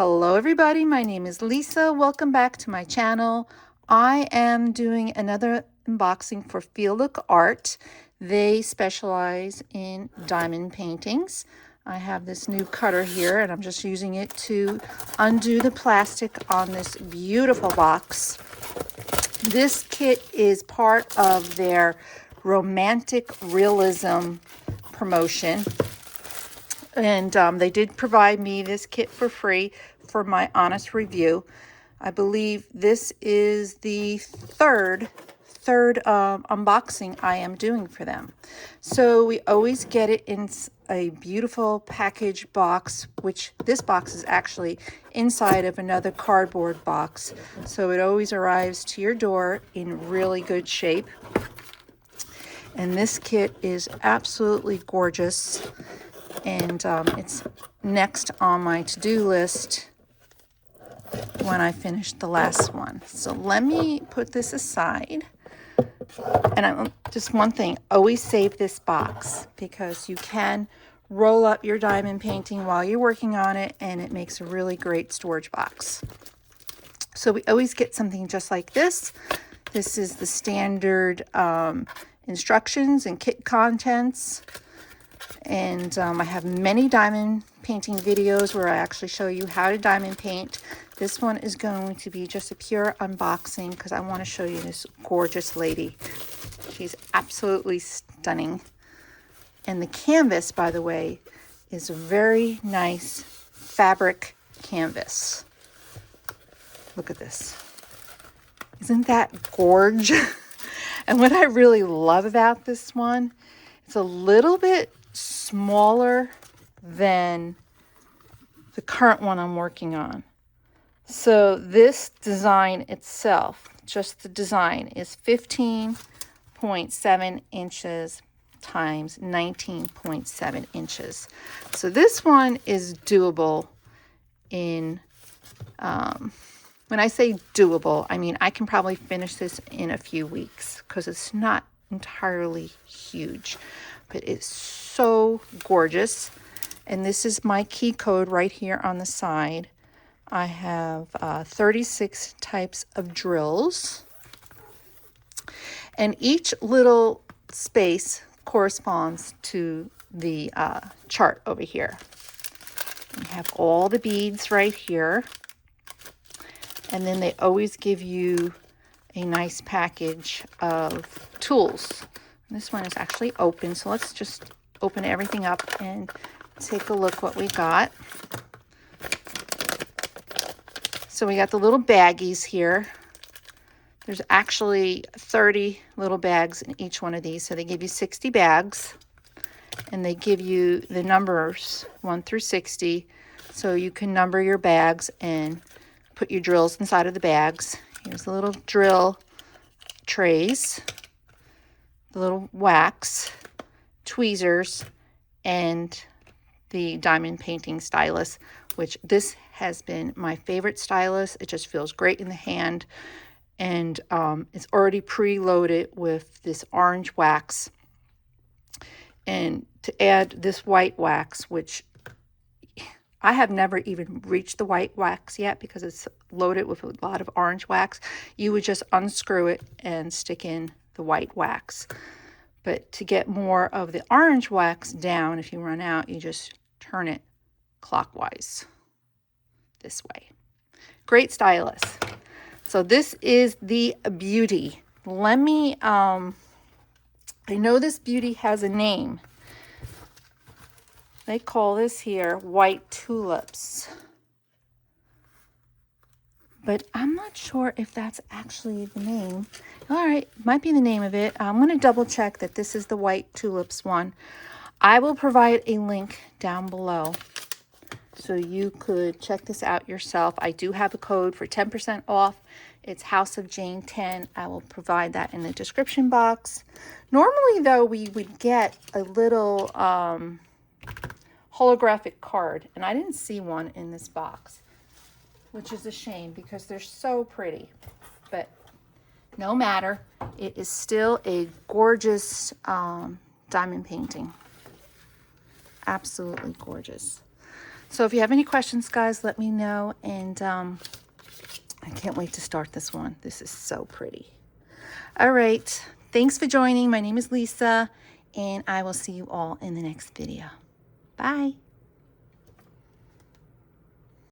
Hello everybody, my name is Lisa. Welcome back to my channel. I am doing another unboxing for FeeLookArt. They specialize in diamond paintings. I have this new cutter here and I'm just using it to undo the plastic on this beautiful box. This kit is part of their romantic realism promotion. And they did provide me this kit for free for my honest review. I believe this is the third unboxing I am doing for them. So we always get it in a beautiful package box, which this box is actually inside of another cardboard box. So it always arrives to your door in really good shape. And this kit is absolutely gorgeous. And it's next on my to-do list when I finish the last one. So let me put this aside. And just one thing, always save this box because you can roll up your diamond painting while you're working on it and it makes a really great storage box. So we always get something just like this. This is the standard instructions and kit contents. And I have many diamond painting videos where I actually show you how to diamond paint. This one is going to be just a pure unboxing because I want to show you this gorgeous lady. She's absolutely stunning. And the canvas, by the way, is a very nice fabric canvas. Look at this. Isn't that gorgeous? And what I really love about this one, it's a little bit smaller than the current one I'm working on. So this design itself, just the design, is 15.7 inches times 19.7 inches. So this one is doable in, when I say doable, I mean I can probably finish this in a few weeks because it's not entirely huge, but it's so gorgeous. And this is my key code right here on the side. I have 36 types of drills, and each little space corresponds to the chart over here. We have all the beads right here, and then they always give you a nice package of tools. This one is actually open, so let's just open everything up and take a look what we got. So we got the little baggies here. There's actually 30 little bags in each one of these, so they give you 60 bags, and they give you the numbers 1 through 60, so you can number your bags and put your drills inside of the bags. Here's the little drill trays, the little wax, tweezers, and the diamond painting stylus, which this has been my favorite stylus. It just feels great in the hand, and it's already preloaded with this orange wax. And to add this white wax, which I have never even reached the white wax yet because it's loaded with a lot of orange wax. You would just unscrew it and stick in the white wax. But to get more of the orange wax down, if you run out, you just turn it clockwise this way. Great stylus. So this is the beauty. Let me, I know this beauty has a name. They call this here white tulips. But I'm not sure if that's actually the name. All right, might be the name of it. I'm going to double check that this is the white tulips one. I will provide a link down below so you could check this out yourself. I do have a code for 10% off. It's HouseofJane10. I will provide that in the description box. Normally, though, we would get a little holographic card, and I didn't see one in this box, which is a shame because they're so pretty. But no matter, it is still a gorgeous diamond painting. Absolutely gorgeous. So if you have any questions, guys, let me know. And I can't wait to start this one. This is so pretty. All right. Thanks for joining. My name is Lisa, and I will see you all in the next video. Bye.